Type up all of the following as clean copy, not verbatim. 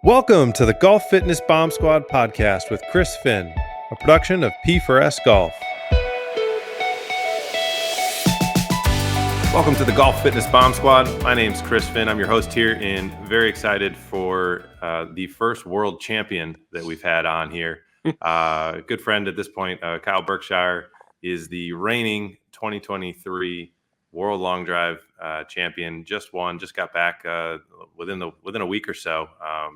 Welcome to the Golf Fitness Bomb Squad podcast with Chris Finn, a production of P4S Golf. Welcome to the Golf Fitness Bomb Squad. My name's Chris Finn. I'm your host here and very excited for the first world champion that we've had on here. A good friend at this point, Kyle Berkshire, is the reigning 2023 World Long Drive champion. Just got back within a week or so.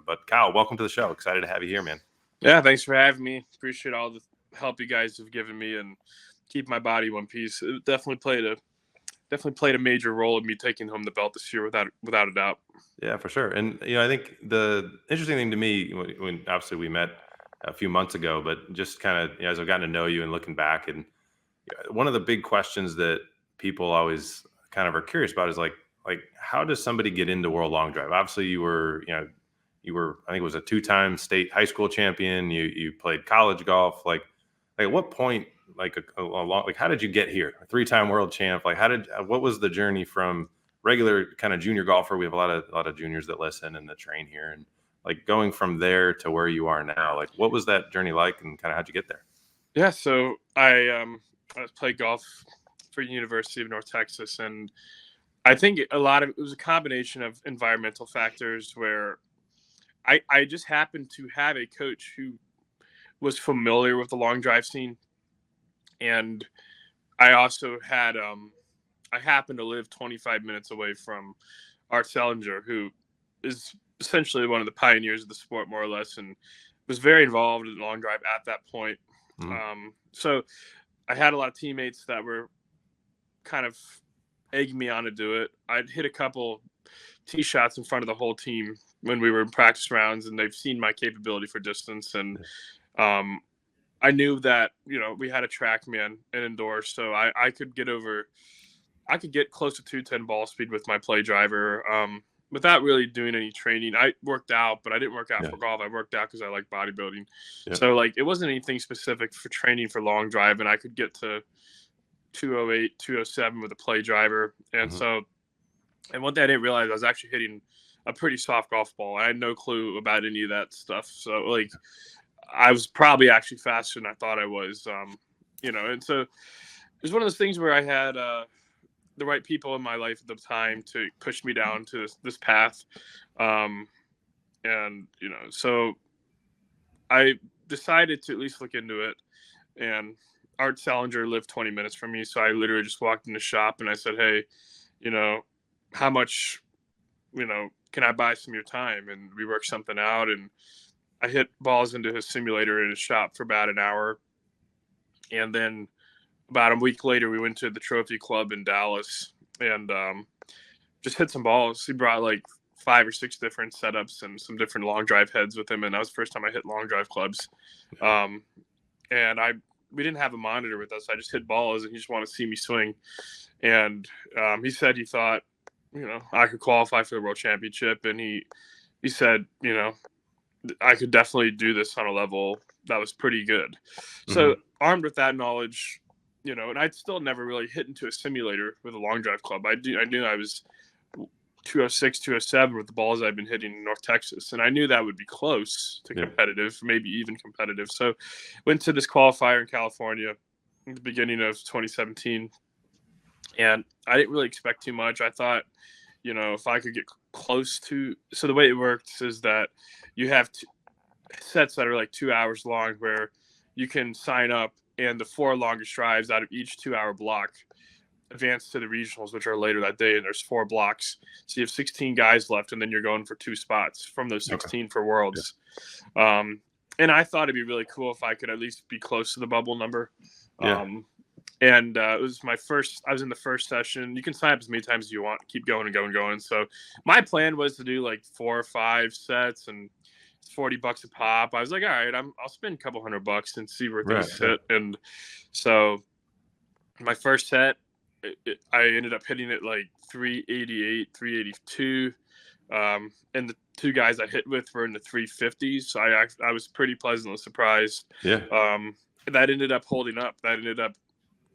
But Kyle, welcome to the show. Excited to have you here, man. Yeah, thanks for having me. Appreciate all the help you guys have given me and keep my body one piece. It definitely played a major role in me taking home the belt this year, without a doubt. Yeah, for sure. And I think the interesting thing to me, when obviously we met a few months ago, but just kind of as I've gotten to know you and looking back, and one of the big questions that people always kind of are curious about is like how does somebody get into World Long Drive? Obviously, you were I think it was a 2-time state high school champion. You played college golf. Like at what point, how did you get here? A 3-time world champ. Like what was the journey from regular kind of junior golfer? We have a lot of juniors that listen and that train here, and like going from there to where you are now. Like what was that journey like, and kind of how'd you get there? Yeah, so I played golf for the University of North Texas, and I think a lot of it was a combination of environmental factors where I just happened to have a coach who was familiar with the long drive scene. And I also had, I happened to live 25 minutes away from Art Sellinger, who is essentially one of the pioneers of the sport, more or less, and was very involved in the long drive at that point. Mm-hmm. So I had a lot of teammates that were kind of egging me on to do it. I'd hit a couple tee shots in front of the whole team when we were in practice rounds, and they've seen my capability for distance. And I knew that, we had a TrackMan and indoors, so I could get close to 210 ball speed with my play driver without really doing any training. I worked out, but I didn't work out for golf. I worked out because I like bodybuilding. Yeah. So it wasn't anything specific for training for long drive, and I could get to 208, 207 with a play driver. And and one thing I didn't realize, I was actually hitting a pretty soft golf ball. I had no clue about any of that stuff. So I was probably actually faster than I thought I was, and so it was one of those things where I had the right people in my life at the time to push me down to this path. So I decided to at least look into it, and Art Sellinger lived 20 minutes from me. So I literally just walked in the shop and I said, hey, how much, can I buy some of your time? And we worked something out, and I hit balls into his simulator in his shop for about an hour. And then about a week later, we went to the Trophy Club in Dallas and just hit some balls. He brought 5 or 6 different setups and some different long drive heads with him. And that was the first time I hit long drive clubs. We didn't have a monitor with us. I just hit balls, and he just wanted to see me swing. And he said he thought, I could qualify for the World Championship. And he said, I could definitely do this on a level that was pretty good. Mm-hmm. So armed with that knowledge, and I'd still never really hit into a simulator with a long drive club. I knew I was 206, 207 with the balls I've been hitting in North Texas. And I knew that would be close to competitive, maybe even competitive. So went to this qualifier in California in the beginning of 2017. And I didn't really expect too much. I thought, if I could get close to, so the way it works is that you have sets that are 2 hours long where you can sign up, and the 4 longest drives out of each 2-hour block advance to the regionals, which are later that day, and there's 4 blocks. So you have 16 guys left, and then you're going for 2 spots from those 16 for Worlds. Yeah. And I thought it'd be really cool if I could at least be close to the bubble number. Yeah. It was I was in the first session. You can sign up as many times as you want, keep going and going and going. So my plan was to do 4 or 5 sets and $40 a pop. I was like, all right, I'll spend a couple $100 and see where things hit. And so my first set, I ended up hitting it 388, 382. And the 2 guys I hit with were in the 350s. So I was pretty pleasantly surprised. Yeah. That ended up holding up. That ended up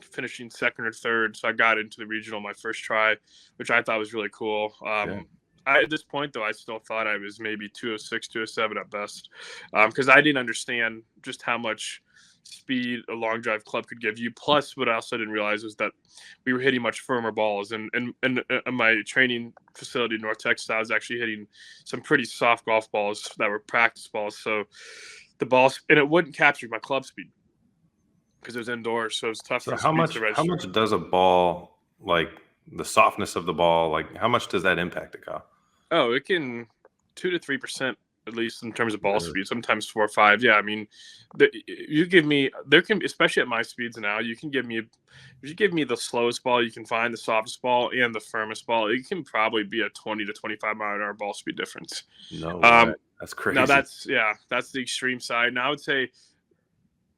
finishing second or third. So I got into the regional my first try, which I thought was really cool. At this point, though, I still thought I was maybe 206, 207 at best, because I didn't understand just how much speed a long drive club could give you. Plus, what I also didn't realize was that we were hitting much firmer balls. And in my training facility in North Texas, I was actually hitting some pretty soft golf balls that were practice balls. So the balls, and it wouldn't capture my club speed because it was indoors. So it was tough for So the speeds to how register. much does a ball, like the softness of the ball, like how much does that impact it, Kyle? Oh, it can 2 to 3% at least in terms of ball Really? speed. Sometimes 4 or 5. Yeah, I mean, you give me there can, especially at my speeds now, you can give me if you give me the slowest ball you can find, the softest ball, and the firmest ball, it can probably be a 20 to 25 mile an hour ball speed difference. No way. Um, That's Now crazy. that's the extreme side. Now I would say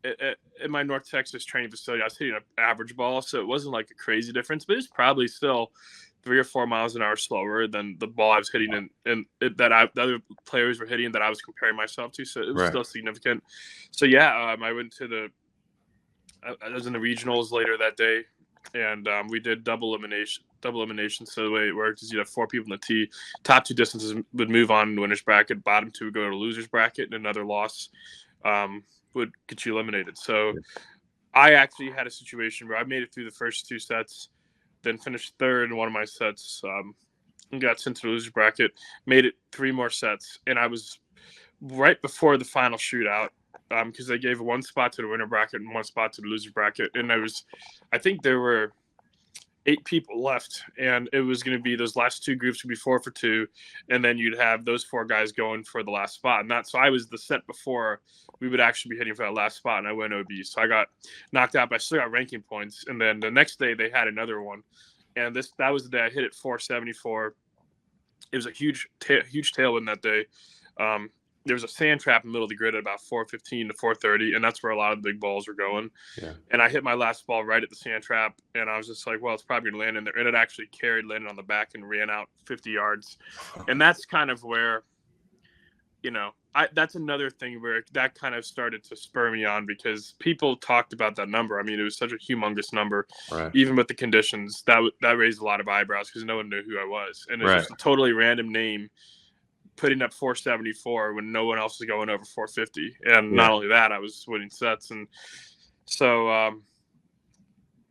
in my North Texas training facility, I was hitting an average ball, so it wasn't like a crazy difference, but it's probably still 3 or 4 miles an hour slower than the ball I was hitting the other players were hitting that I was comparing myself to. So it was Right. still significant. So yeah, I went to I was in the regionals later that day, and we did double elimination. Double elimination. So the way it worked is you'd have 4 people in the tee. Top 2 distances would move on to winners bracket. Bottom 2 would go to losers bracket, and another loss would get you eliminated. So I actually had a situation where I made it through the first 2 sets, then finished third in one of my sets, and got sent to the loser bracket. Made it 3 more sets, and I was right before the final shootout because they gave 1 spot to the winner bracket and 1 spot to the loser bracket, and I think there were 8 people left, and it was going to be those last 2 groups would be 4 for 2, and then you'd have those 4 guys going for the last spot. And so I was the set before we would actually be hitting for that last spot, and I went OB. So I got knocked out, but I still got ranking points. And then the next day they had another one, and that was the day I hit it 474. It was a huge tailwind that day. There was a sand trap in the middle of the grid at about 415 to 430, and that's where a lot of the big balls were going. Yeah. And I hit my last ball right at the sand trap, and I was just like, well, it's probably going to land in there. And it actually carried, landed on the back, and ran out 50 yards. And that's kind of where, that's another thing where that kind of started to spur me on because people talked about that number. I mean, it was such a humongous number, Right. even with the conditions. That raised a lot of eyebrows because no one knew who I was. And it was just a totally random name putting up 474 when no one else was going over 450. And not only that, I was winning sets. And so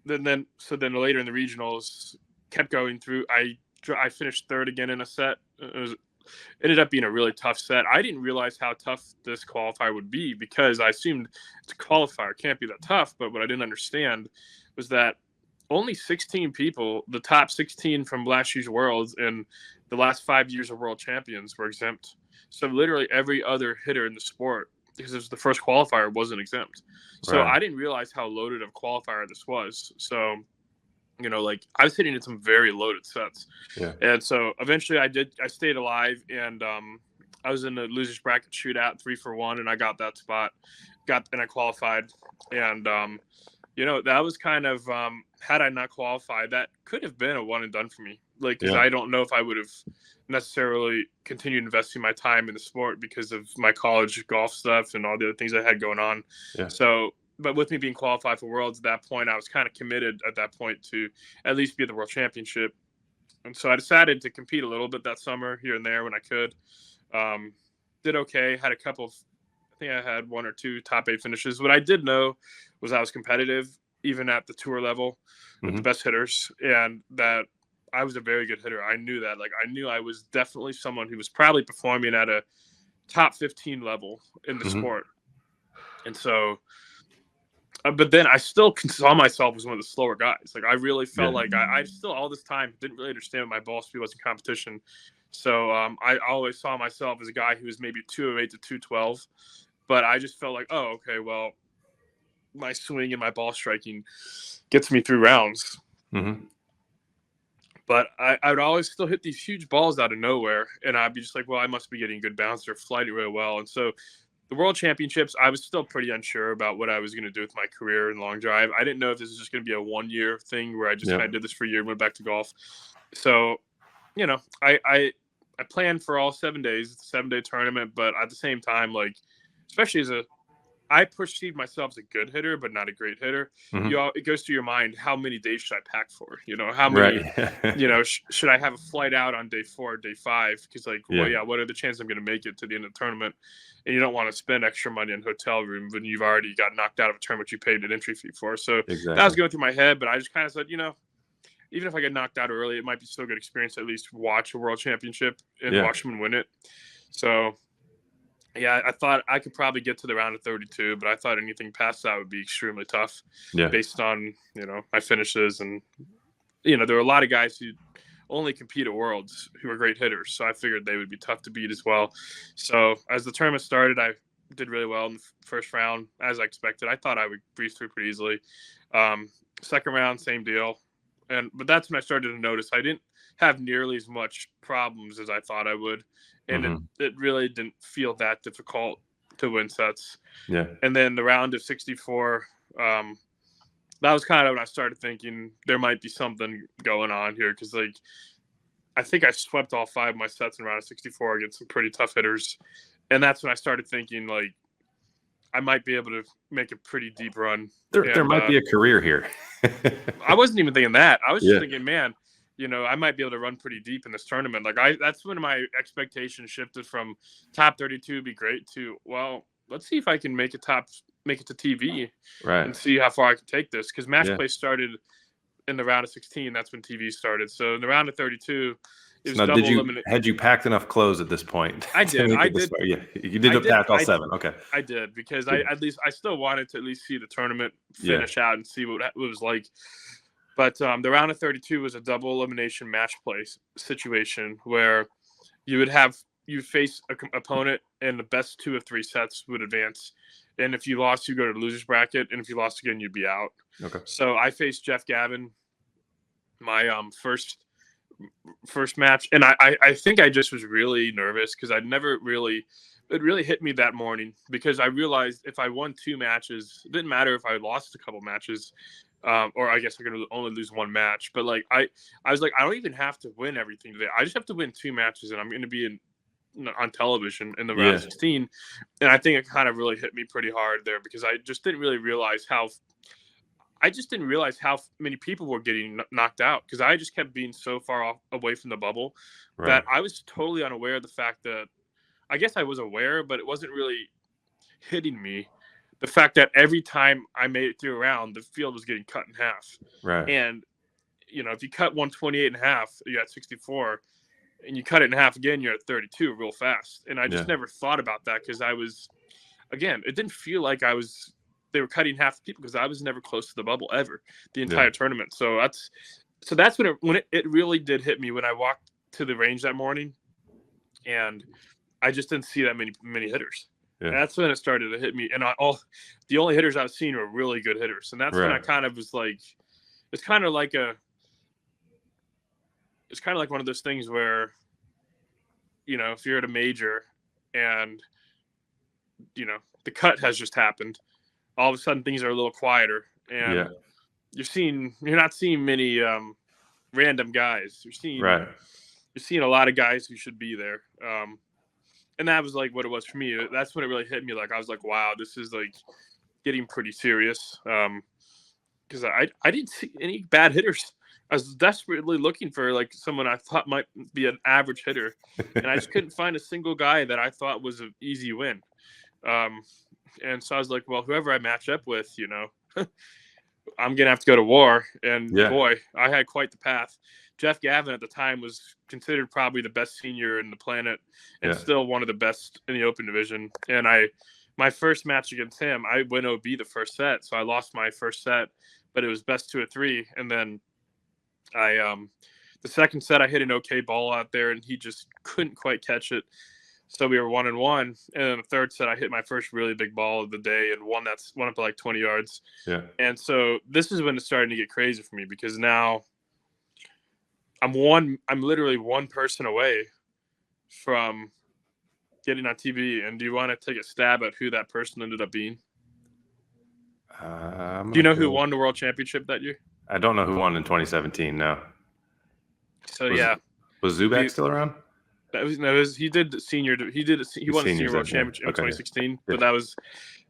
then later in the regionals, kept going through. I finished third again in a set. Ended up being a really tough set. I didn't realize how tough this qualifier would be because I assumed it's a qualifier, can't be that tough. But what I didn't understand was that only 16 people, the top 16 from last year's Worlds and the last 5 years of world champions, were exempt. So literally every other hitter in the sport, because it was the first qualifier, wasn't exempt. So I didn't realize how loaded of qualifier this was. So, I was hitting in some very loaded sets. Yeah. And so eventually I stayed alive, and I was in the losers bracket shootout 3-for-1, and I got that spot, and I qualified. And, that was kind of, had I not qualified, that could have been a one and done for me. Because I don't know if I would have necessarily continued investing my time in the sport because of my college golf stuff and all the other things I had going on. Yeah. So, but with me being qualified for Worlds at that point, I was kind of committed at that point to at least be at the World Championship. And so I decided to compete a little bit that summer here and there when I could. Did okay. Had a couple of, I think I had 1 or 2 top 8 finishes. What I did know was I was competitive, even at the tour level with the best hitters, and that I was a very good hitter. I knew that. I knew I was definitely someone who was probably performing at a top 15 level in the sport. And so, but then I still saw myself as one of the slower guys. I really felt like I still all this time didn't really understand what my ball speed was in competition. So I always saw myself as a guy who was maybe 208 to 212, but I just felt like, oh, okay, well, my swing and my ball striking gets me through rounds. But I would always still hit these huge balls out of nowhere, and I'd be just like, well, I must be getting good bounce or flighting really well. And so the World Championships, I was still pretty unsure about what I was going to do with my career in long drive. I didn't know if this was just going to be a 1-year thing where I just kind of did this for a year and went back to golf. So, I planned for all 7 days. It's a 7-day tournament, but at the same time, especially as a I perceive myself as a good hitter, but not a great hitter. Mhm. It goes through your mind, how many days should I pack for? How many, Right. should I have a flight out on day 4 or day 5? Because Yeah. what are the chances I'm going to make it to the end of the tournament? And you don't want to spend extra money on hotel room when you've already got knocked out of a tournament you paid an entry fee for. So that was Exactly. going through my head, but I just kind of said, even if I get knocked out early, it might be still a good experience to at least watch a world championship and Yeah. watch someone win it. So yeah, I thought I could probably get to the round of 32, but I thought anything past that would be extremely tough Yeah. based on, my finishes. And, there were a lot of guys who only compete at Worlds who are great hitters. So I figured they would be tough to beat as well. So as the tournament started, I did really well in the first round, as I expected. I thought I would breeze through pretty easily. Second round, same deal. But that's when I started to notice I didn't have nearly as much problems as I thought I would. And Mhm. it really didn't feel that difficult to win sets. Yeah. And then the round of 64, that was kind of when I started thinking there might be something going on here. Because, I think I swept all 5 of my sets in round of 64 against some pretty tough hitters. And that's when I started thinking, I might be able to make a pretty deep run. There might be a career here. I wasn't even thinking that. I was just Yeah. thinking, man, I might be able to run pretty deep in this tournament. That's when my expectations shifted from top 32 would be great to, well, let's see if I can make it to TV Right. and see how far I can take this. Because match Yeah. play started in the round of 16. That's when TV started. So in the round of 32, it was Now, double elimination. had you packed enough clothes at this point? I to did. make I it this did. far? Yeah, you did I did. pack all 7. Okay. I did because Good. I still wanted to at least see the tournament Yeah. finish out and see what it was like. But the round of 32 was a double elimination match play situation where you face an opponent and the best 2 of 3 sets would advance. And if you lost, you go to the loser's bracket. And if you lost again, you'd be out. Okay. So I faced Jeff Gavin my first match. And I think I just was really nervous because it really hit me that morning because I realized if I won 2 matches, it didn't matter if I lost a couple matches. Or I guess I could only lose 1 match, but I was like, I don't even have to win everything today. I just have to win 2 matches, and I'm going to be on television in the round of 16. And I think it kind of really hit me pretty hard there because I just didn't realize how many people were getting knocked out because I just kept being so far away from the bubble that I was totally unaware of the fact that I guess I was aware, but it wasn't really hitting me. The fact that every time I made it through a round, the field was getting cut in half. Right. And, if you cut 128 in half, you're at 64, and you cut it in half again, you're at 32 real fast. And I just never thought about that because it didn't feel like they were cutting half the people because I was never close to the bubble ever the entire tournament. So that's when it really did hit me when I walked to the range that morning, and I just didn't see that many hitters. Yeah. That's when it started to hit me. And the only hitters I've seen were really good hitters. And that's when I kind of was like, it's kind of like one of those things where, if you're at a major and, the cut has just happened, all of a sudden things are a little quieter and you're not seeing many random guys. You're seeing a lot of guys who should be there. And that was what it was for me. That's when it really hit me. I was like, wow, this is getting pretty serious. Because I didn't see any bad hitters. I was desperately looking for someone I thought might be an average hitter. And I just couldn't find a single guy that I thought was an easy win. And so I was like, well, whoever I match up with, I'm going to have to go to war. And boy, I had quite the path. Jeff Gavin at the time was considered probably the best senior in the planet and still one of the best in the open division. And my first match against him, I went OB the first set. So I lost my first set, but it was best 2 of 3. And then the second set, I hit an okay ball out there and he just couldn't quite catch it. So we were 1-1. And then the third set, I hit my first really big ball of the day and one up to 20 yards. Yeah. And so this is when it's starting to get crazy for me because now I'm literally one person away from getting on TV. And do you want to take a stab at who that person ended up being? Do you know who won the world championship that year? I don't know who won in 2017. No. So was Zubak still around? He did the senior. He won the senior world championship in 2016. Yeah. But that was.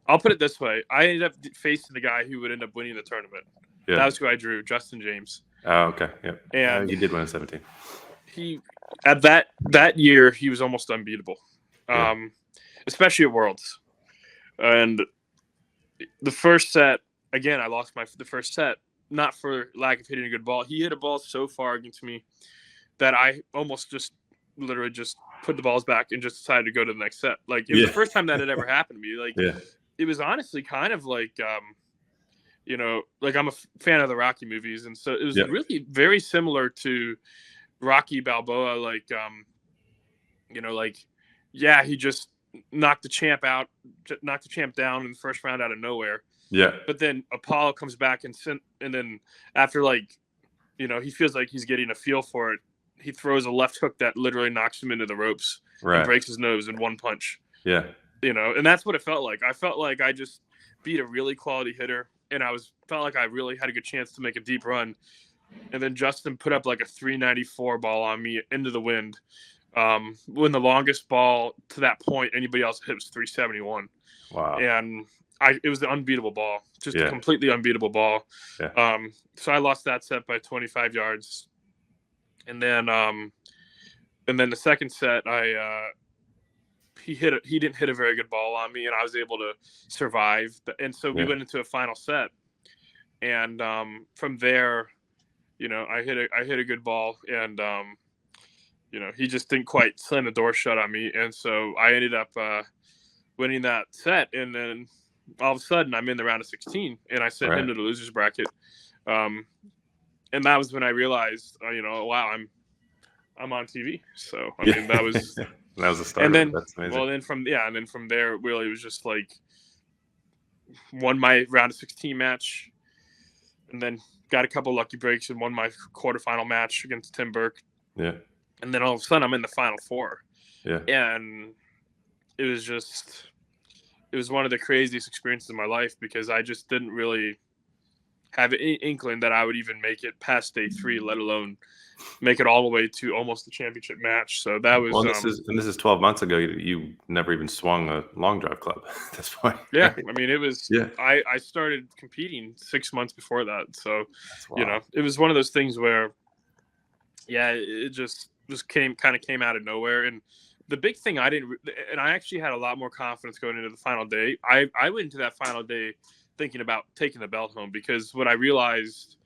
I'll put it this way: I ended up facing the guy who would end up winning the tournament. Yeah. That was who I drew, Justin James. Oh, okay. Yeah. And he did win in 17. He at that year he was almost unbeatable, especially at Worlds. And the first set, again, I lost the first set, not for lack of hitting a good ball. He hit a ball so far against me that I almost literally just put the balls back and just decided to go to the next set. Like, it was the first time that had ever happened to me. Like, it was honestly kind of like, like I'm a fan of the Rocky movies. And so it was really very similar to Rocky Balboa. Like, he just knocked the champ down in the first round out of nowhere. Yeah. But then Apollo comes back and then after he feels like he's getting a feel for it, he throws a left hook that literally knocks him into the ropes and breaks his nose in one punch. Yeah. And that's what it felt like. I felt like I just beat a really quality hitter, and felt like I really had a good chance to make a deep run. And then Justin put up like a 394 ball on me into the wind. When the longest ball to that point anybody else hit was 371. Wow. And it was an unbeatable ball, just a completely unbeatable ball. Yeah. So I lost that set by 25 yards. And then the second set, he didn't hit a very good ball on me, and I was able to survive. And so we went into a final set, and from there, I hit a good ball, and he just didn't quite slam the door shut on me, and so I ended up winning that set. And then all of a sudden, I'm in the round of 16, and I sent him to the losers bracket. And that was when I realized, wow, I'm on TV. So I mean, that was that was the start. And then, That's amazing. And then from there, really, it was just like won my round of 16 match, and then got a couple lucky breaks and won my quarterfinal match against Tim Burke. Yeah. And then all of a sudden, I'm in the final four. Yeah. And it was one of the craziest experiences of my life, because I just didn't really have any inkling that I would even make it past day 3, let alone make it all the way to almost the championship match. So that was. Well, this is 12 months ago. You never even swung a long drive club at this point. Yeah, I mean, it was. Yeah. I started competing 6 months before that, so it was one of those things where, it just came out of nowhere. And the big thing I actually had a lot more confidence going into the final day. I went into that final day thinking about taking the belt home, because what I realized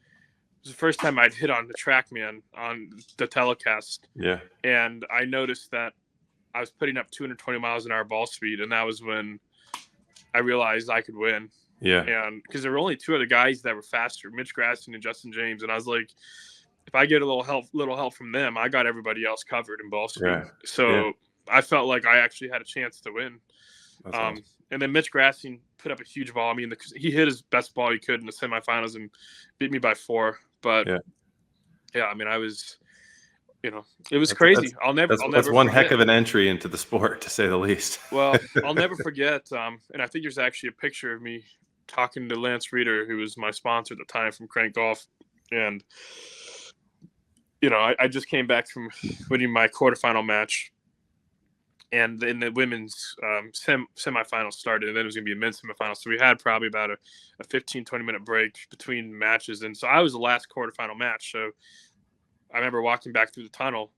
was the first time I'd hit on the TrackMan on the telecast. Yeah. And I noticed that I was putting up 220 miles an hour ball speed, and that was when I realized I could win. Yeah. And because there were only 2 other guys that were faster, Mitch Grasson and Justin James, and I was like, if I get a little help from them, I got everybody else covered in ball speed. Yeah. So I felt like I actually had a chance to win. That's awesome. And then Mitch Grasson put up a huge ball. I mean, he hit his best ball he could in the semifinals and beat me by 4. But I mean, I was, it was crazy. That's one heck of an entry into the sport, to say the least. Well, I'll never forget. And I think there's actually a picture of me talking to Lance Reeder, who was my sponsor at the time from Crank Golf. And, I just came back from winning my quarterfinal match. And then the women's semifinals started, and then it was going to be a men's semifinal. So we had probably about a 15, 20-minute break between matches. And so I was the last quarterfinal match. So I remember walking back through the tunnel,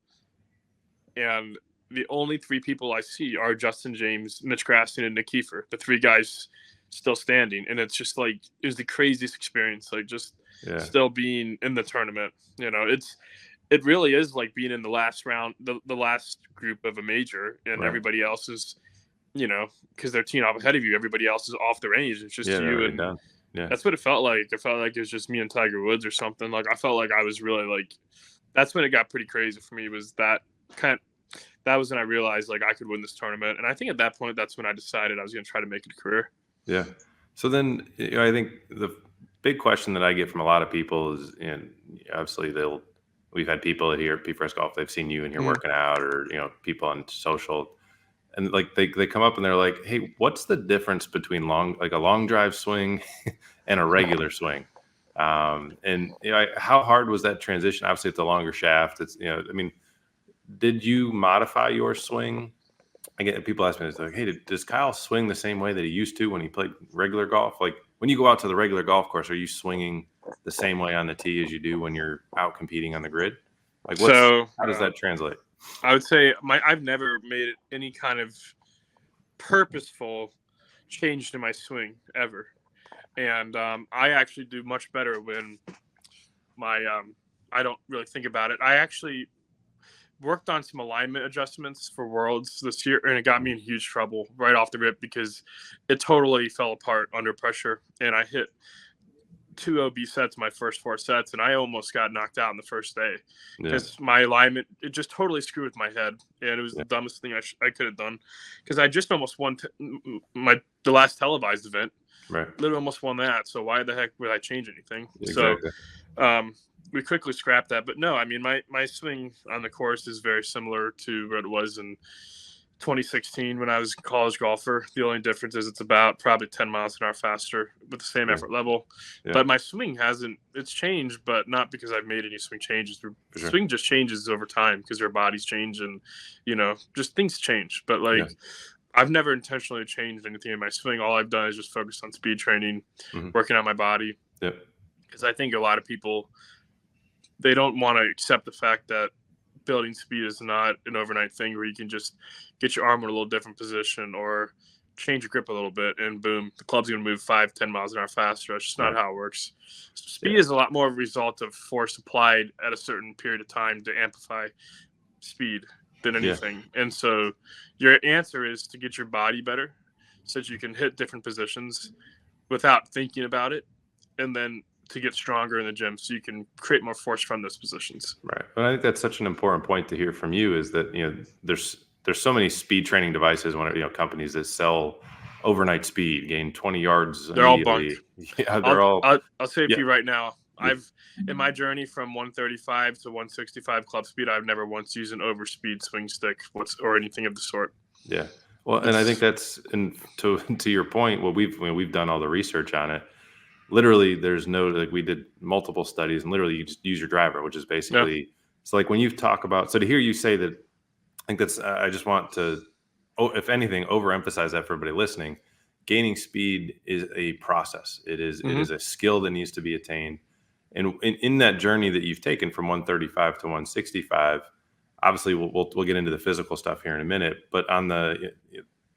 and the only 3 people I see are Justin James, Mitch Grasson, and Nick Kiefer, the 3 guys still standing. And it's just like, it was the craziest experience, like just still being in the tournament. It really is like being in the last round, the last group of a major, and everybody else is, because they're teeing off ahead of you. Everybody else is off the range. It's just you, and that's what it felt like. It felt like it was just me and Tiger Woods or something. Like, I felt like I was really like, that's when it got pretty crazy for me. Was that was when I realized like I could win this tournament. And I think at that point, that's when I decided I was going to try to make it a career. Yeah. So then I think the big question that I get from a lot of people is, and obviously we've had people here at P1st Golf, they've seen you in here working out, or, people on social, and like they come up and they're like, hey, what's the difference between a long drive swing and a regular swing? And how hard was that transition? Obviously it's a longer shaft. It's, I mean, did you modify your swing? I get people ask me, it's like, hey, does Kyle swing the same way that he used to when he played regular golf? Like when you go out to the regular golf course, are you swinging the same way on the tee as you do when you're out competing on the grid? Like how does that translate? I would say I've never made any kind of purposeful change to my swing ever. And I actually do much better when I don't really think about it. I actually worked on some alignment adjustments for Worlds this year, and it got me in huge trouble right off the rip because it totally fell apart under pressure. And I hit 2 OB sets my first 4 sets, and I almost got knocked out in the first day because my alignment, it just totally screwed with my head, and it was the dumbest thing I could have done because I just almost won the last televised event. Right. Literally almost won that. So why the heck would I change anything? Exactly. So we quickly scrapped that. But no, I mean, my swing on the course is very similar to what it was in 2016 when I was a college golfer. The only difference is it's about probably 10 miles an hour faster with the same effort level. Yeah. But my swing it's changed, but not because I've made any swing changes. The swing just changes over time because your bodies change and, just things change. But I've never intentionally changed anything in my swing. All I've done is just focus on speed training, working on my body. Because I think a lot of people, they don't want to accept the fact that building speed is not an overnight thing where you can just get your arm in a little different position or change your grip a little bit and boom, the club's going to move 5-10 miles an hour faster. That's just not how it works. Speed is a lot more of a result of force applied at a certain period of time to amplify speed than anything. And so your answer is to get your body better so that you can hit different positions without thinking about it, and then to get stronger in the gym so you can create more force from those positions. Right. And I think that's such an important point to hear from you is that, there's so many speed training devices when companies that sell overnight speed, gain 20 yards. They're all bunk. Yeah, they're I'll say to you right now, I've in my journey from 135 to 165 club speed, I've never once used an overspeed swing stick or anything of the sort. Yeah. Well, and I think that's, and to your point, we've done all the research on it. Literally, there's we did multiple studies, and literally you just use your driver, which is basically, so like when you talk about, so to hear you say that, I think that's, I just want to, if anything, overemphasize that for everybody listening. Gaining speed is a process. It is a skill that needs to be attained. And in that journey that you've taken from 135 to 165, obviously we'll get into the physical stuff here in a minute, but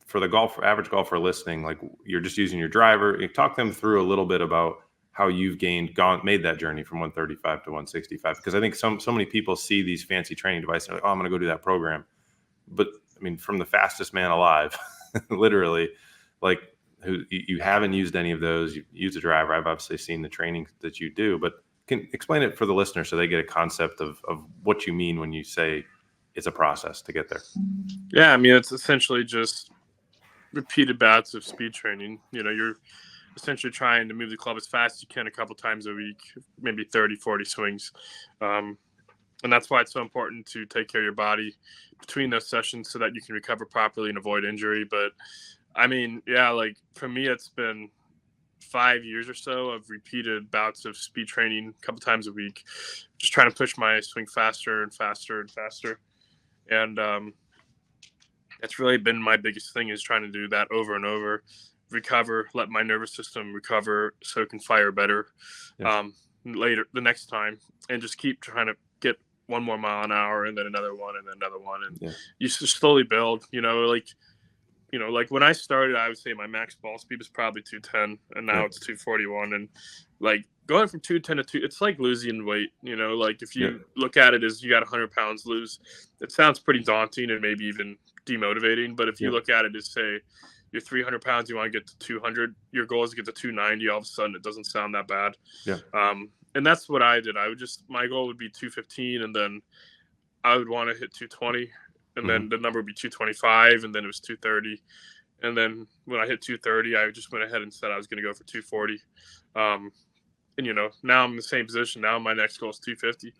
for the average golfer listening, like you're just using your driver, you talk them through a little bit about how you've made that journey from 135 to 165. Because I think so many people see these fancy training devices and like, oh, I'm going to go do that program. But I mean, from the fastest man alive, literally, like you haven't used any of those. You use a driver. I've obviously seen the training that you do, but can explain it for the listener so they get a concept of what you mean when you say it's a process to get there. Yeah, I mean, it's essentially just repeated bouts of speed training. You're essentially trying to move the club as fast as you can a couple times a week, maybe 30-40 swings. And that's why it's so important to take care of your body between those sessions so that you can recover properly and avoid injury. But I mean, like for me, it's been 5 years or so of repeated bouts of speed training a couple times a week, just trying to push my swing faster and faster and faster. And that's really been my biggest thing, is trying to do that over and over, recover, let my nervous system recover so it can fire better later the next time, and just keep trying to get one more mile an hour and then another one and then another one. And you just slowly build, like when I started, I would say my max ball speed was probably 210 and now it's 241. And like going from 210 to 2, it's like losing weight, like if you look at it as you got 100 pounds lose, it sounds pretty daunting and maybe even demotivating. But if you look at it as, say, you're 300 pounds, you want to get to 200, your goal is to get to 290. All of a sudden, it doesn't sound that bad. And that's what I did. My goal would be 215, and then I would want to hit 220, and then the number would be 225, and then it was 230. And then when I hit 230, I just went ahead and said I was going to go for 240. And, now I'm in the same position. Now my next goal is 250.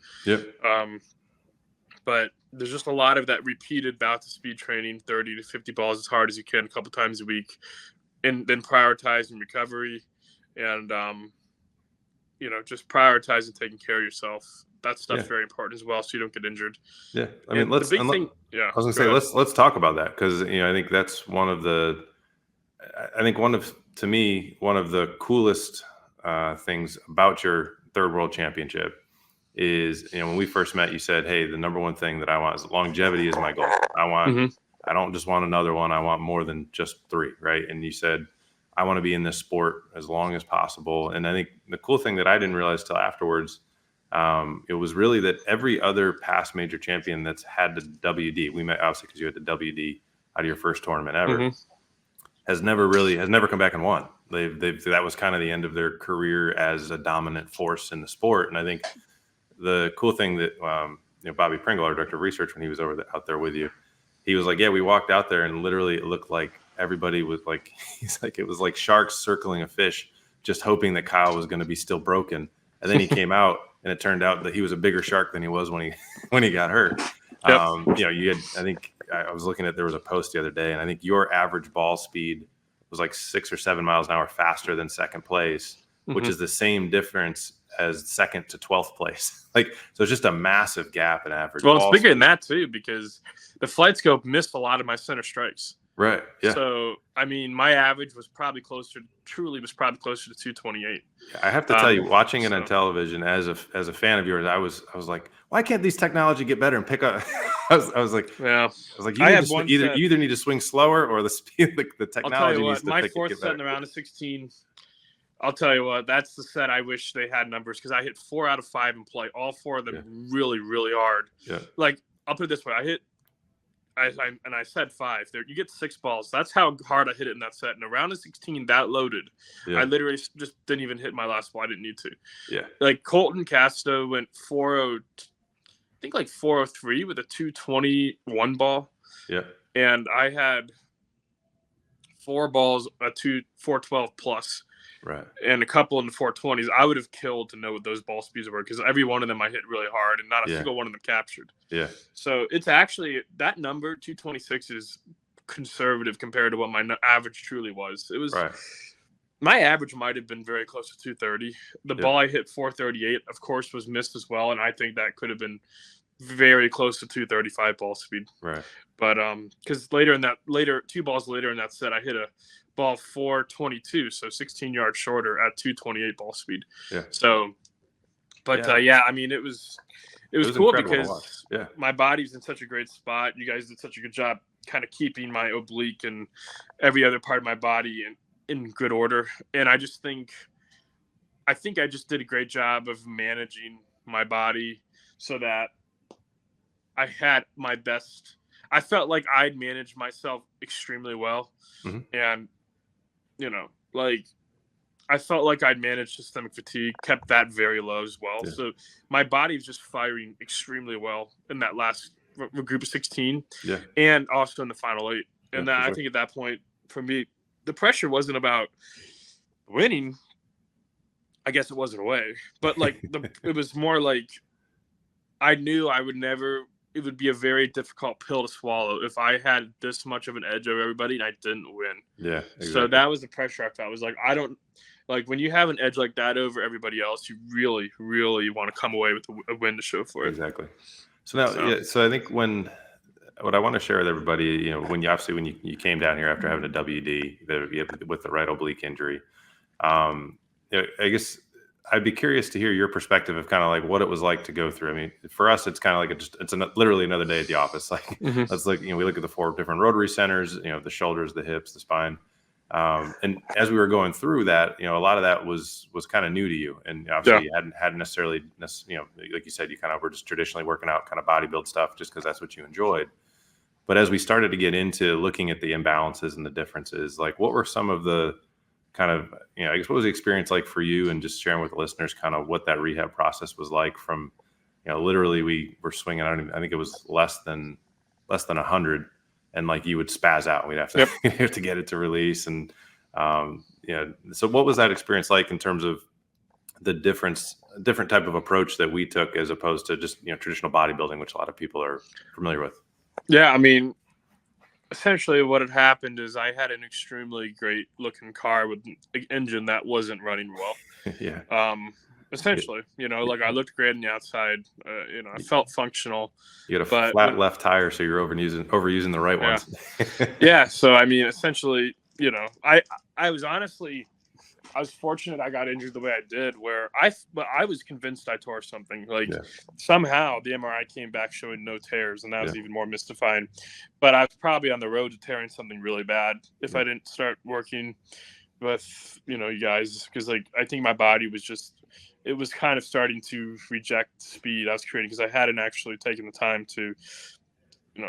But there's just a lot of that repeated bouts of speed training, 30 to 50 balls as hard as you can a couple times a week, and then prioritizing recovery and, just prioritizing taking care of yourself that stuff's very important as well, so you don't get injured. Yeah. I mean, And the big thing, I was gonna say, let's talk about that, because I think that's one of the, I think to me, one of the coolest things about your third world championship is, when we first met, you said, hey, the number one thing that I want is longevity is my goal. I don't just want another one. I want more than just 3. Right. And you said, I want to be in this sport as long as possible. And I think the cool thing that I didn't realize till afterwards, it was really that every other past major champion that's had the WD, we met obviously because you had the WD out of your first tournament ever, has never come back and won. That was kind of the end of their career as a dominant force in the sport. And I think the cool thing that Bobby Pringle, our director of research, when he was out there with you, he was like, yeah, we walked out there and literally it looked like everybody was like, he's like, it was like sharks circling a fish, just hoping that Kyle was going to be still broken. And then he came out, and it turned out that he was a bigger shark than he was when he got hurt. Yep. You had, I think I was looking at, there was a post the other day, and I think your average ball speed was like 6 or 7 miles an hour faster than second place, which is the same difference as second to 12th place. Like, so it's just a massive gap in average. Well, it's bigger than that too, because the flight scope missed a lot of my center strikes. Right. Yeah. So, I mean, my average was probably closer to 228. I have to tell you, watching it on television as a fan of yours, I was like, why can't these technology get better and pick up? I was like, you either need to swing slower, or the speed, like the technology needs to my pick fourth get set better. in the round of 16. I'll tell you what, that's the set I wish they had numbers, because I hit 4 out of 5 in play, all 4 of them really, really hard. Yeah. Like, I'll put it this way, I said 5. There, you get 6 balls. That's how hard I hit it in that set. In a round of 16, that loaded, I literally just didn't even hit my last ball. I didn't need to. Yeah. Like, Colton Casto went 4-0, I think like 403 with a 221 ball. Yeah. And I had 4 balls, a 412 plus. Right. And a couple in the 420s. I would have killed to know what those ball speeds were, because every one of them I hit really hard, and not a single one of them captured. Yeah. So it's actually, that number 226 is conservative compared to what my average truly was. It was my average might have been very close to 230. The ball I hit 438, of course, was missed as well, and I think that could have been very close to 235 ball speed. Right. But because 2 balls later in that set, I hit a ball 422, so 16 yards shorter at 228 ball speed. Yeah. So, but I mean, it was cool because my body's in such a great spot. You guys did such a good job kind of keeping my oblique and every other part of my body in good order. And I think I just did a great job of managing my body so that I had my best. I felt like I'd managed myself extremely well. And like, I felt like I'd managed systemic fatigue, kept that very low as well. Yeah. So my body was just firing extremely well in that last group of 16, and also in the final 8. And I think at that point, for me, the pressure wasn't about winning. I guess it wasn't away, but like it was more like I knew I would never. It would be a very difficult pill to swallow if I had this much of an edge over everybody and I didn't win. Yeah. Exactly. So that was the pressure I felt. I was like, I don't like, when you have an edge like that over everybody else, you really, really want to come away with a win to show for it. Exactly. So now, so I think what I want to share with everybody, when you came down here after having a WD with the right oblique injury, I guess I'd be curious to hear your perspective of kind of like what it was like to go through. I mean, for us, it's kind of like it's literally another day at the office. Like, it's like, we look at the 4 different rotary centers, the shoulders, the hips, the spine. And as we were going through that, a lot of that was kind of new to you. And obviously you hadn't necessarily, like you said, you kind of were just traditionally working out kind of bodybuild stuff just because that's what you enjoyed. But as we started to get into looking at the imbalances and the differences, like what were some of the kind of, I guess, what was the experience like for you, and just sharing with the listeners kind of what that rehab process was like from, literally we were swinging, I think it was less than 100, and like you would spaz out. We'd have to, have to get it to release. And, so what was that experience like in terms of the different type of approach that we took as opposed to just, traditional bodybuilding, which a lot of people are familiar with? Yeah. I mean, essentially what had happened is I had an extremely great looking car with an engine that wasn't running well. essentially, like I looked great on the outside. I felt functional, You had a but flat left tire, so you're overusing the right yeah, ones. yeah. So I mean, essentially, I was honestly, I was fortunate I got injured the way I did, but I was convinced I tore something. Like Yeah, somehow the MRI came back showing no tears, and that yeah, was even more mystifying. But I was probably on the road to tearing something really bad if yeah, I didn't start working with you guys, because like I think my body was just, it was kind of starting to reject speed I was creating, because I hadn't actually taken the time to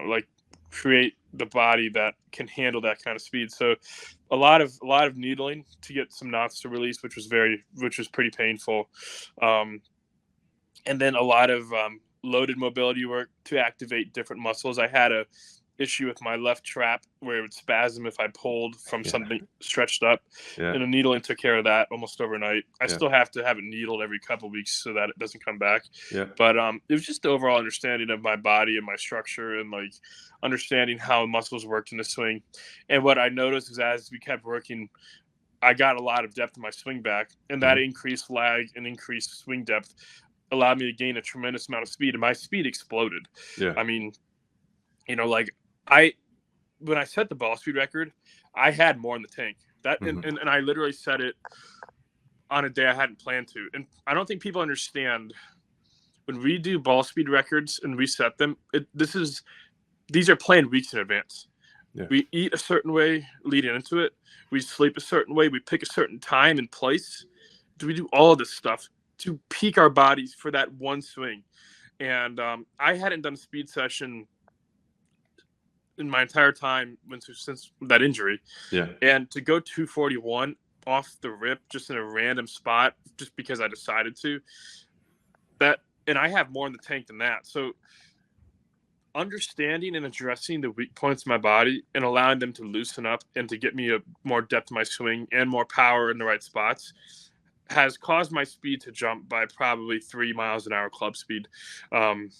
like create the body that can handle that kind of speed. So a lot of needling to get some knots to release, which was pretty painful. Um, and then a lot of loaded mobility work to activate different muscles. I had a issue with my left trap where it would spasm if I pulled from yeah, something stretched up, yeah, and a needling took care of that almost overnight. I yeah, still have to have it needled every couple of weeks so that it doesn't come back. yeah, But it was just the overall understanding of my body and my structure, and like understanding how muscles worked in the swing. And what I noticed is as we kept working, I got a lot of depth in my swing back, and that mhm, increased lag and increased swing depth allowed me to gain a tremendous amount of speed, and my speed exploded. yeah, I mean, like I when I set the ball speed record, I had more in the tank. That and, mhm, and, and I literally set it on a day I hadn't planned to. And I don't think people understand, when we do ball speed records and we set them, these are planned weeks in advance. yeah, We eat a certain way leading into it. We sleep a certain way. We pick a certain time and place. We do all of this stuff to peak our bodies for that one swing. And I hadn't done a speed session in my entire time since that injury. yeah, And to go 241 off the rip just in a random spot, just because I decided to, and I have more in the tank than that. So understanding and addressing the weak points of my body and allowing them to loosen up and to get me a more depth in my swing and more power in the right spots has caused my speed to jump by probably 3 miles an hour club speed. Um,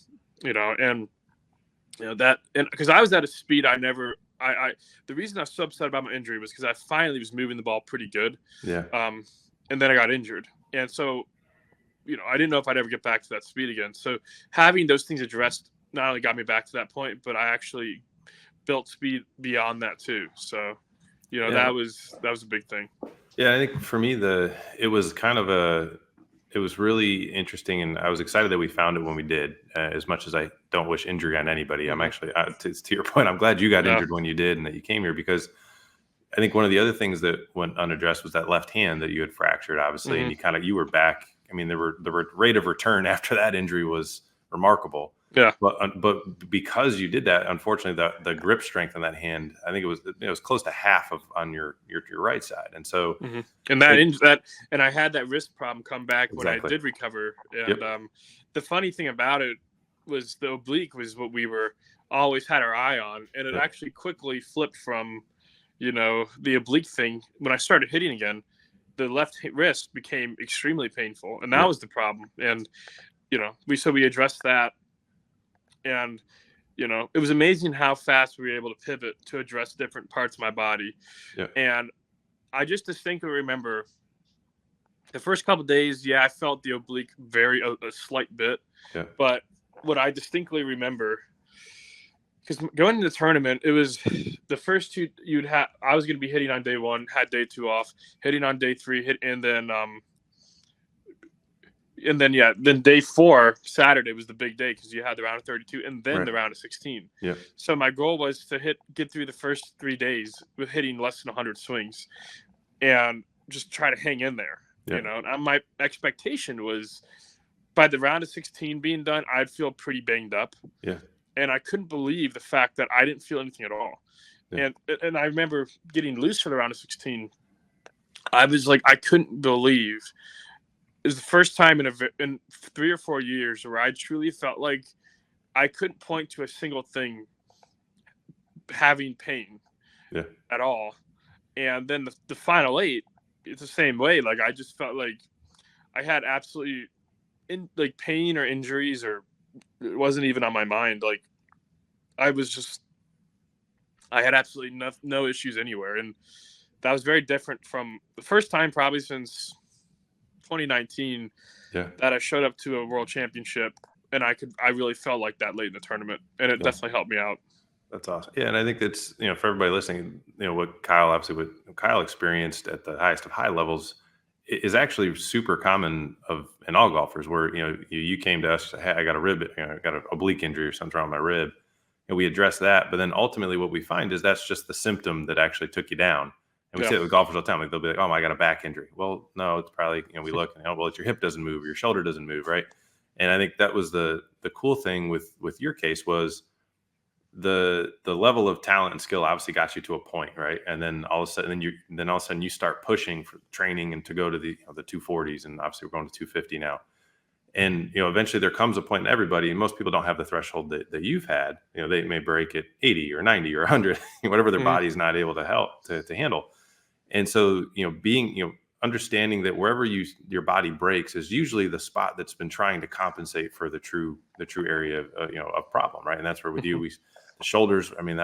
and that, and because I was at a speed the reason I was so upset about my injury was because I finally was moving the ball pretty good. yeah, And then I got injured. And so, I didn't know if I'd ever get back to that speed again. So having those things addressed not only got me back to that point, but I actually built speed beyond that too. So, yeah. that was a big thing. Yeah, I think for me, it was really interesting, and I was excited that we found it when we did. As much as I don't wish injury on anybody, I'm Mm-hmm. actually, to your point, I'm glad you got Yeah. injured when you did and that you came here, because I think one of the other things that went unaddressed was that left hand that you had fractured, obviously, Mm-hmm. and you were back. I mean, the rate of return after that injury was remarkable. Yeah. But because you did that, unfortunately, the grip strength on that hand, I think it was close to half of on your right side, and so Mm-hmm. And and I had that wrist problem come back when I exactly, did recover. yep, And the funny thing about it was the oblique was what we were always had our eye on, and it yep, actually quickly flipped from, the oblique thing. When I started hitting again, the left wrist became extremely painful, and that yep, was the problem. And we addressed that, and it was amazing how fast we were able to pivot to address different parts of my body. yep, And I just distinctly remember the first couple of days, yeah, I felt the oblique a slight bit, yep, but what I distinctly remember, because going into the tournament, it was the first two I was going to be hitting on day one, had day two off, hitting on day three, then day four, Saturday was the big day because you had the round of 32 and then right, the round of 16. yep, So my goal was to get through the first 3 days with hitting less than 100 swings and just try to hang in there. yep, And my expectation was by the round of 16 being done, I'd feel pretty banged up. yeah, And I couldn't believe the fact that I didn't feel anything at all. yeah, And I remember getting loose for the round of 16. I was like, I couldn't believe. It was the first time in 3 or 4 years where I truly felt like I couldn't point to a single thing having pain yeah, at all. And then the final 8, it's the same way. Like I just felt like I had absolutely pain or injuries, or it wasn't even on my mind. Like I had absolutely no issues anywhere. And that was very different from the first time probably since 2019 Yeah. that I showed up to a world championship and I really felt like that late in the tournament, and it Yeah. definitely helped me out. That's awesome. Yeah, and I think that's, for everybody listening, what Kyle experienced at the highest of high levels is actually super common in all golfers. Where you came to us, hey, I got a rib, I got an oblique injury or something wrong with my rib, and we address that. But then ultimately, what we find is that's just the symptom that actually took you down. And we Yeah. say it with golfers all the time, like they'll be like, "Oh, I got a back injury." Well, no, it's probably we look and well, it's your hip doesn't move, your shoulder doesn't move, right? And I think that was the cool thing with your case was the level of talent and skill obviously got you to a point, right? And then all of a sudden, all of a sudden you start pushing for training and to go to the 240s, and obviously we're going to 250 now. And eventually there comes a point in everybody, and most people don't have the threshold that you've had. They may break at 80 or 90 or 100, whatever their Mhm. body's not able to help to handle. And so being understanding that wherever your body breaks is usually the spot that's been trying to compensate for the true area of of problem, right? And that's where with you, the shoulders. I mean,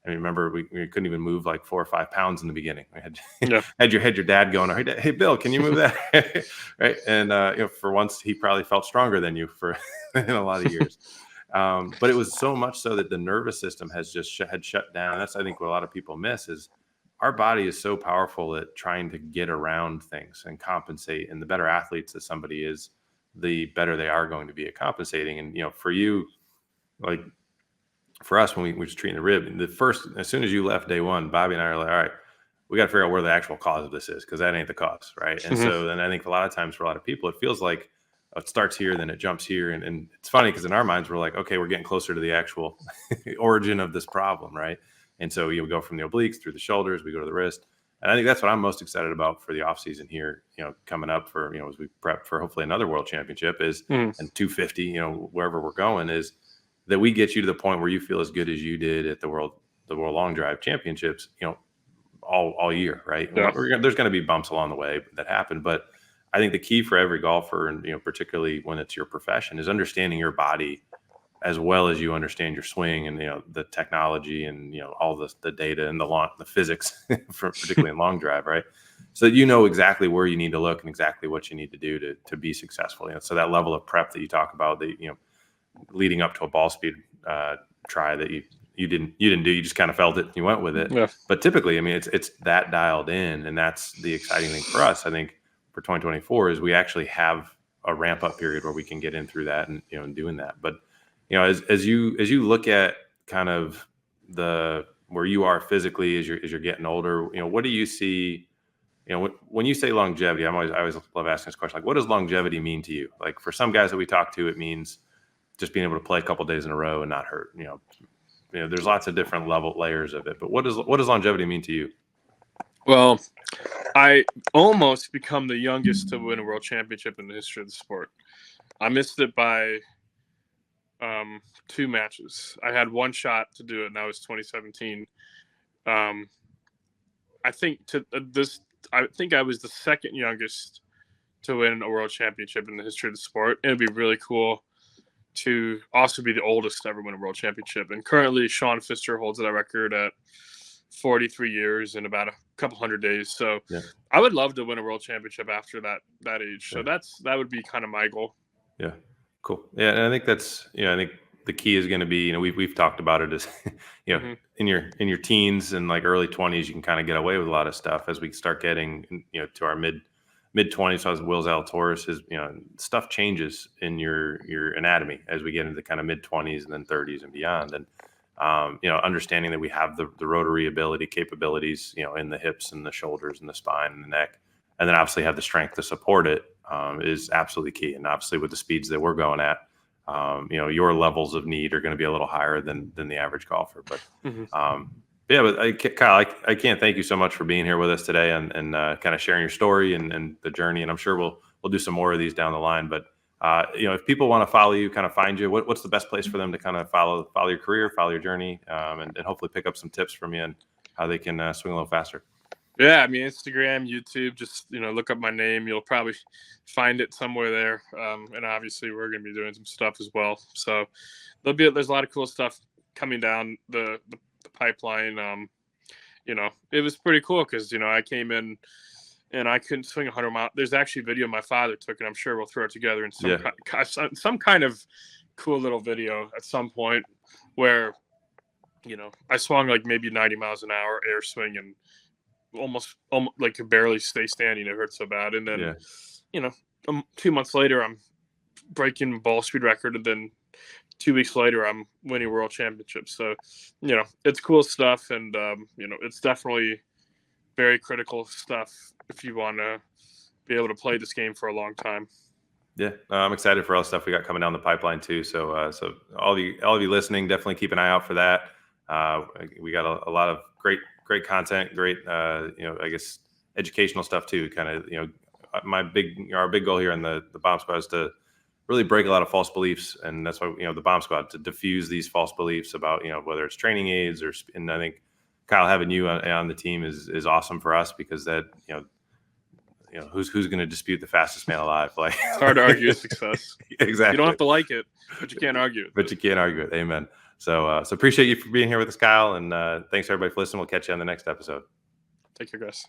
remember we couldn't even move like 4 or 5 pounds in the beginning. We had Yeah. had your dad going, hey Bill, can you move that? Right? And for once he probably felt stronger than you for in a lot of years. But it was so much so that the nervous system has just had shut down. And that's, I think, what a lot of people miss is our body is so powerful at trying to get around things and compensate. And the better athletes that somebody is, the better they are going to be at compensating. And for you, like for us, when we were treating the rib, as soon as you left day one, Bobby and I are like, all right, we got to figure out where the actual cause of this is, because that ain't the cause, right? And Mhm. so then I think a lot of times for a lot of people, it feels like it starts here, then it jumps here. And it's funny because in our minds, we're like, okay, we're getting closer to the actual origin of this problem, right? And so you go from the obliques through the shoulders, we go to the wrist. And I think that's what I'm most excited about for the offseason here, coming up for, as we prep for hopefully another world championship Mhm. and 250, wherever we're going, is that we get you to the point where you feel as good as you did at the world long drive championships, all year, right? Yeah. There's going to be bumps along the way that happen, but I think the key for every golfer, and particularly when it's your profession, is understanding your body as well as you understand your swing and the technology and all the data and the physics, particularly in long drive, right? So that exactly where you need to look and exactly what you need to do to be successful. So that level of prep that you talk about, that leading up to a ball speed try that you didn't do, you just kind of felt it, you went with it. Yeah. But typically, I mean, it's that dialed in, and that's the exciting thing for us, I think, for 2024, is we actually have a ramp up period where we can get in through that and and doing that. But as you look at kind of where you are physically as you're getting older, what do you see? When you say longevity, I always love asking this question. Like, what does longevity mean to you? Like, for some guys that we talk to, it means just being able to play a couple days in a row and not hurt. There's lots of different layers of it. But what does longevity mean to you? Well, I almost become the youngest to win a world championship in the history of the sport. I missed it by 2 matches. I had one shot to do it, and that was 2017. I think I think I was the second youngest to win a world championship in the history of the sport. And it'd be really cool to also be the oldest to ever win a world championship. And currently, Sean Pfister holds that record at 43 years and about a couple hundred days. So Yeah. I would love to win a world championship after that age. So Yeah. that would be kind of my goal. Yeah. Cool. Yeah. And I think that's, I think the key is going to be, we've talked about it as, Mhm. in your teens and like early 20s, you can kind of get away with a lot of stuff. As we start getting, to our mid 20s, so as Will Zalatoris, is, stuff changes in your anatomy as we get into kind of mid 20s and then 30s and beyond. And, understanding that we have the rotary capabilities, in the hips and the shoulders and the spine and the neck, and then obviously have the strength to support it, is absolutely key. And obviously with the speeds that we're going at, your levels of need are going to be a little higher than the average golfer. But Mhm. yeah, but Kyle, I can't thank you so much for being here with us today and kind of sharing your story and the journey. And I'm sure we'll do some more of these down the line. But if people want to follow you, kind of find you, what's the best place for them to kind of follow your career, follow your journey, and hopefully pick up some tips from you and how they can swing a little faster? Yeah, I mean, Instagram, YouTube, just, look up my name. You'll probably find it somewhere there. And obviously we're going to be doing some stuff as well. So there's a lot of cool stuff coming down the pipeline. It was pretty cool because, I came in and I couldn't swing 100 miles. There's actually a video my father took, and I'm sure we'll throw it together in Yeah. some kind of cool little video at some point where, I swung like maybe 90 miles an hour air swing and almost like could barely stay standing. It hurt so bad. And then, Yeah. 2 months later, I'm breaking ball speed record, and then 2 weeks later, I'm winning world championships. So, it's cool stuff, and it's definitely very critical stuff if you want to be able to play this game for a long time. Yeah, I'm excited for all the stuff we got coming down the pipeline too. So all of you listening, definitely keep an eye out for that. We got a lot of great content, great I guess educational stuff too. Kind of our big goal here in the Bomb Squad is to really break a lot of false beliefs, and that's why the Bomb Squad, to diffuse these false beliefs about whether it's training aids and I think Kyle, having you on the team is awesome for us, because that who's going to dispute the fastest man alive? Like, it's hard to argue success. Exactly. You don't have to like it, but you can't argue it. But you can't argue it. Amen. So appreciate you for being here with us, Kyle, and thanks everybody for listening. We'll catch you on the next episode. Take care, guys.